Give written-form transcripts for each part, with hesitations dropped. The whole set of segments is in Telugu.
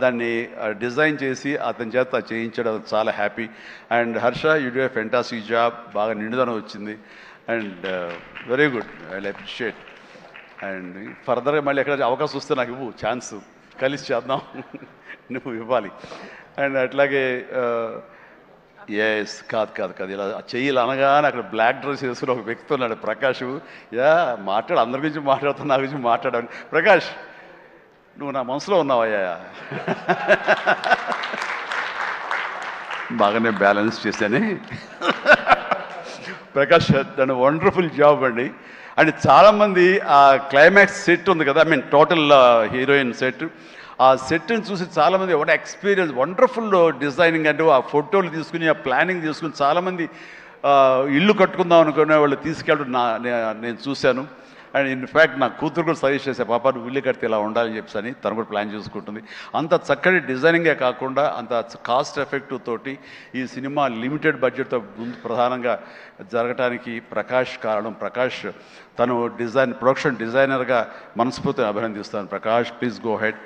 దాన్ని డిజైన్ చేసి అతని చేత చేయించడం చాలా happy. And Harsha, you do a fantastic job. బాగా నిండుదనం వచ్చింది and very good. I appreciate. And ఫర్దర్గా మళ్ళీ ఎక్కడ అవకాశం వస్తే నాకు ఇవ్వు, ఛాన్స్ కలిసి చేద్దాం. నువ్వు ఇవ్వాలి. అండ్ అట్లాగే ఎస్ కాదు ఇలా చెయ్యాలి అనగానే అక్కడ బ్లాక్ డ్రెస్ వేసుకుని ఒక వ్యక్తి ఉన్నాడు, ప్రకాష్. అందరి గురించి మాట్లాడుతున్నా, నా గురించి మాట్లాడాను. ప్రకాష్, నువ్వు నా మనసులో ఉన్నావయ్యా. బాగానే బ్యాలెన్స్ చేశాను. ప్రకాష్ దాని వండర్ఫుల్ జాబ్ అండి. అండ్ చాలామంది ఆ క్లైమాక్స్ సెట్ ఉంది కదా, I mean total heroine set, ఆ సెట్ని చూసి చాలామంది వాట్ ఎక్స్పీరియన్స్, వండర్ఫుల్ డిజైనింగ్ అంటే ఆ ఫోటోలు తీసుకుని ఆ ప్లానింగ్ తీసుకుని చాలామంది ఇల్లు కట్టుకుందాం అనుకునే వాళ్ళు తీసుకెళ్ళడం నేను చూశాను. అండ్ ఇన్ఫ్యాక్ట్ నా కూతురు కూడా సజెస్ట్ చేసే, పాప నువ్వు ఇల్లు కడితే ఇలా ఉండాలని చెప్పని తను కూడా ప్లాన్ చేసుకుంటుంది. అంత చక్కటి డిజైనింగే కాకుండా అంత కాస్ట్ ఎఫెక్టివ్ తోటి ఈ సినిమా లిమిటెడ్ బడ్జెట్తో ముందు ప్రధానంగా జరగటానికి ప్రకాష్ కారణం. ప్రకాష్ తను ప్రొడక్షన్ డిజైనర్గా మనస్ఫూర్తిగా అభినందిస్తాను. Prakash, please go ahead.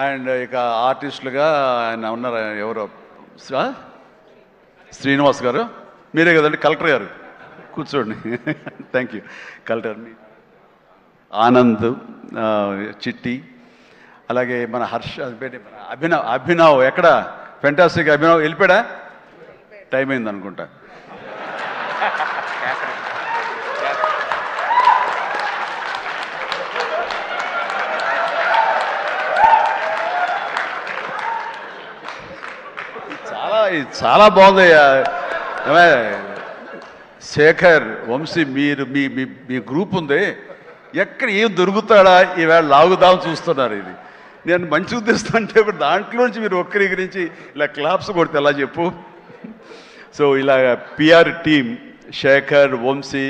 And ఇక ఆర్టిస్టులుగా ఆయన ఉన్నారు, ఎవరో శ్రీనివాస్ గారు, మీరే కదండి కలెక్టర్ గారు, కూర్చోండి. Thank you. కలెక్టర్ ఆనంద్, చిట్టి, అలాగే మన హర్ష, అభినవ్ ఎక్కడ ఫెంటాస్టిక్ అభినవ్ వెళ్ళిపోయాడా? టైం అయింది అనుకుంటా. చాలా బాగుందయ్యా. శేఖర్, వంశీ, మీరు మీ గ్రూప్ ఉంది, ఎక్కడ ఏం దొరుకుతాడా ఈవేళ లాగుదాం చూస్తున్నారు. ఇది నేను మంచి ఉద్దేశం అంటే దాంట్లోంచి మీరు ఒక్కరి గురించి ఇలా క్లాప్స్ కొడితే ఎలా చెప్పు. సో ఇలా పిఆర్ టీమ్ శేఖర్, వంశీ,